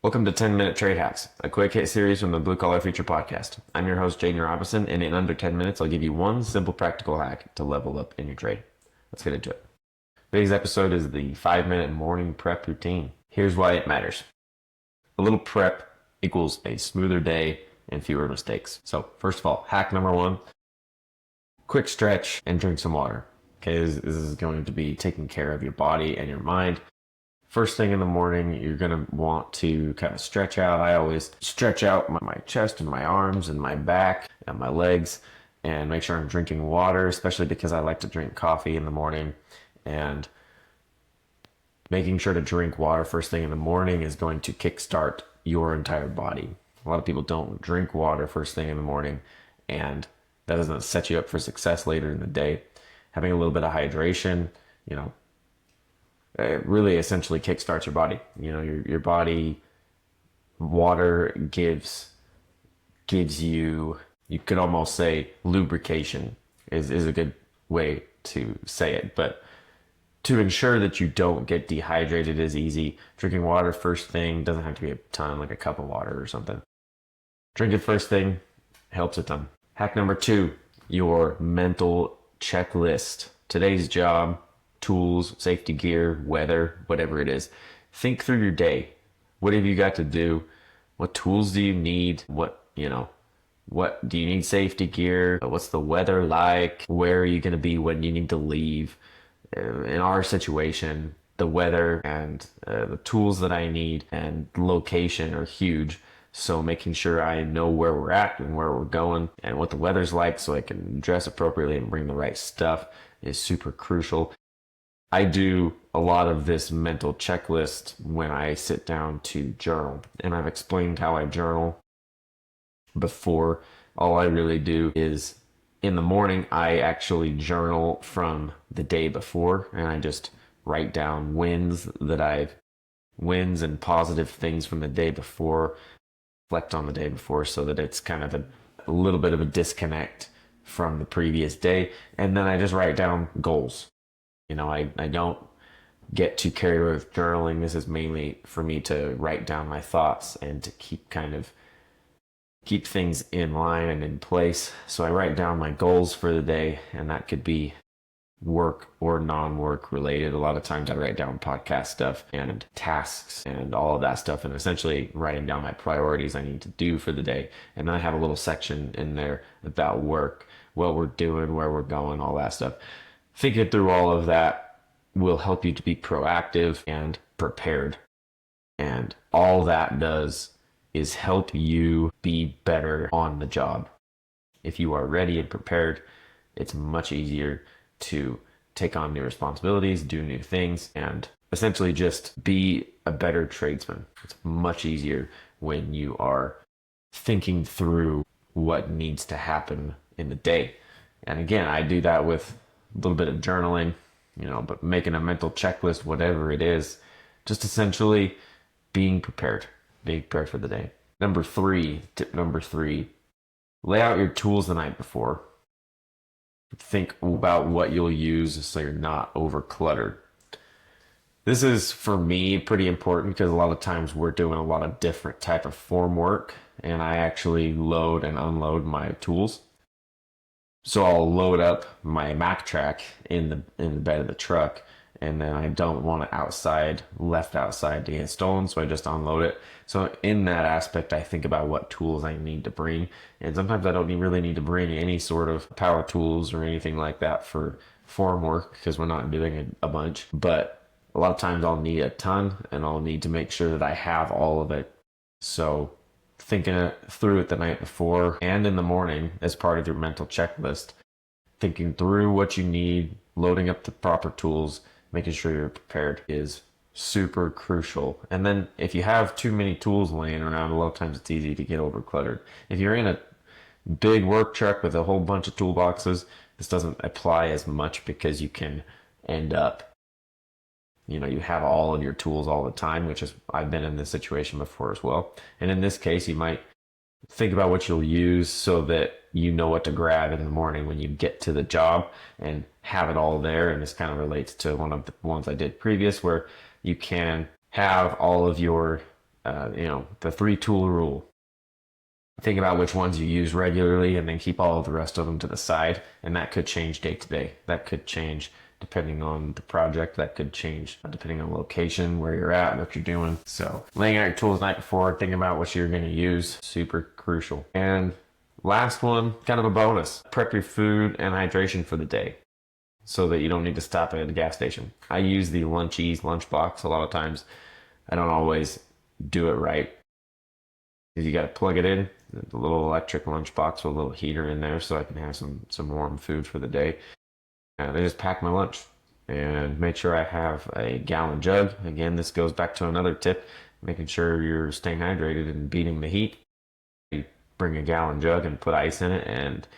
Welcome to 10-Minute Trade Hacks, a quick hit series from the Blue Collar Future podcast. I'm your host, Jaden Robison, and in under 10 minutes, I'll give you one simple practical hack to level up in your trade. Let's get into it. Today's episode is the 5-minute morning prep routine. Here's why it matters. A little prep equals a smoother day and fewer mistakes. So, first of all, hack number one, quick stretch and drink some water. Okay, this is going to be taking care of your body and your mind. First thing in the morning, you're going to want to kind of stretch out. I always stretch out my chest and my arms and my back and my legs and make sure I'm drinking water, especially because I like to drink coffee in the morning. And making sure to drink water first thing in the morning is going to kickstart your entire body. A lot of people don't drink water first thing in the morning, and that doesn't set you up for success later in the day. Having a little bit of hydration, it really essentially kickstarts your body. Your body, water gives you, you could almost say lubrication is a good way to say it. But to ensure that you don't get dehydrated is easy. Drinking water first thing doesn't have to be a ton, like a cup of water or something. Drink it first thing helps a ton. Hack number two, your mental checklist. Today's job, tools, safety gear, weather, whatever it is. Think through your day. What have you got to do? What tools do you need? What do you need safety gear? What's the weather like? Where are you going to be when you need to leave? In our situation, the weather and the tools that I need and location are huge. So making sure I know where we're at and where we're going and what the weather's like so I can dress appropriately and bring the right stuff is super crucial. I do a lot of this mental checklist when I sit down to journal, and I've explained how I journal before. All I really do is in the morning, I actually journal from the day before, and I just write down wins and positive things from the day before, reflect on the day before so that it's kind of a little bit of a disconnect from the previous day. And then I just write down goals. I don't get too carried away with journaling. This is mainly for me to write down my thoughts and to keep things in line and in place. So I write down my goals for the day, and that could be work or non-work related. A lot of times I write down podcast stuff and tasks and all of that stuff, and essentially writing down my priorities I need to do for the day. And then I have a little section in there about work, what we're doing, where we're going, all that stuff. Thinking through all of that will help you to be proactive and prepared. And all that does is help you be better on the job. If you are ready and prepared, it's much easier to take on new responsibilities, do new things, and essentially just be a better tradesman. It's much easier when you are thinking through what needs to happen in the day. And again, I do that with a little bit of journaling, but making a mental checklist, whatever it is, just essentially being prepared for the day. Tip number three, lay out your tools the night before. Think about what you'll use so you're not over cluttered. This is, for me, pretty important because a lot of times we're doing a lot of different type of form work, and I actually load and unload my tools. So I'll load up my Mac track in the bed of the truck, and then I don't want it left outside to get stolen, so I just unload it. So in that aspect, I think about what tools I need to bring, and sometimes I don't really need to bring any sort of power tools or anything like that for form work because we're not doing a bunch. But a lot of times I'll need a ton, and I'll need to make sure that I have all of it. So thinking through it the night before and in the morning as part of your mental checklist, thinking through what you need, loading up the proper tools, making sure you're prepared is super crucial. And then if you have too many tools laying around, a lot of times it's easy to get over cluttered. If you're in a big work truck with a whole bunch of toolboxes, this doesn't apply as much because you can end up, you have all of your tools all the time, which is, I've been in this situation before as well. And in this case, you might think about what you'll use so that you know what to grab in the morning when you get to the job and have it all there. And this kind of relates to one of the ones I did previous, where you can have all of your the 3 tool rule. Think about which ones you use regularly and then keep all of the rest of them to the side. And that could change day to day. That could change depending on the project. That could change depending on location, where you're at, what you're doing. So laying out your tools the night before, thinking about what you're going to use, super crucial. And last one, kind of a bonus. Prep your food and hydration for the day so that you don't need to stop at a gas station. I use the Lunchies lunchbox a lot of times. I don't always do it right. You got to plug it in, the little electric lunchbox with a little heater in there so I can have some warm food for the day. And I just pack my lunch and make sure I have a gallon jug. Again, this goes back to another tip, making sure you're staying hydrated and beating the heat. You bring a gallon jug and put ice in it, and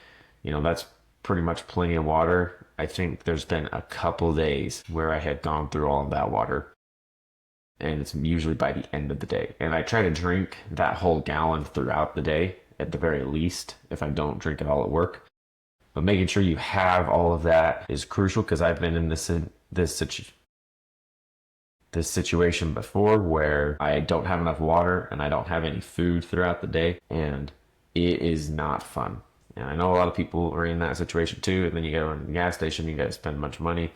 that's pretty much plenty of water. I think there's been a couple days where I had gone through all of that water, and it's usually by the end of the day. And I try to drink that whole gallon throughout the day, at the very least, if I don't drink it all at work. But making sure you have all of that is crucial, because I've been in this situation before where I don't have enough water and I don't have any food throughout the day, and it is not fun. And I know a lot of people are in that situation too, and then you go to the gas station, you got to spend a bunch of money.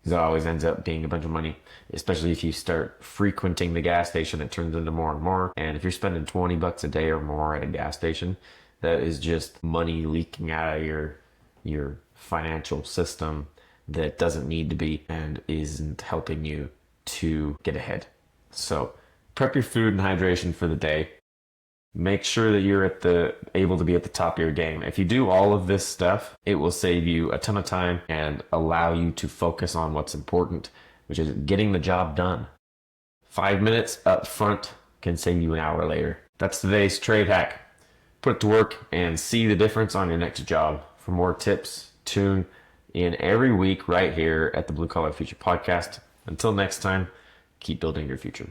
It always ends up being a bunch of money, especially if you start frequenting the gas station. It turns into more and more. And if you're spending $20 a day or more at a gas station, that is just money leaking out of your financial system that doesn't need to be and isn't helping you to get ahead. So prep your food and hydration for the day. Make sure that you're able to be at the top of your game. If you do all of this stuff, it will save you a ton of time and allow you to focus on what's important, which is getting the job done. 5 minutes up front can save you an hour later. That's today's trade hack. Put it to work and see the difference on your next job. For more tips, tune in every week right here at the Blue Collar Future Podcast. Until next time, keep building your future.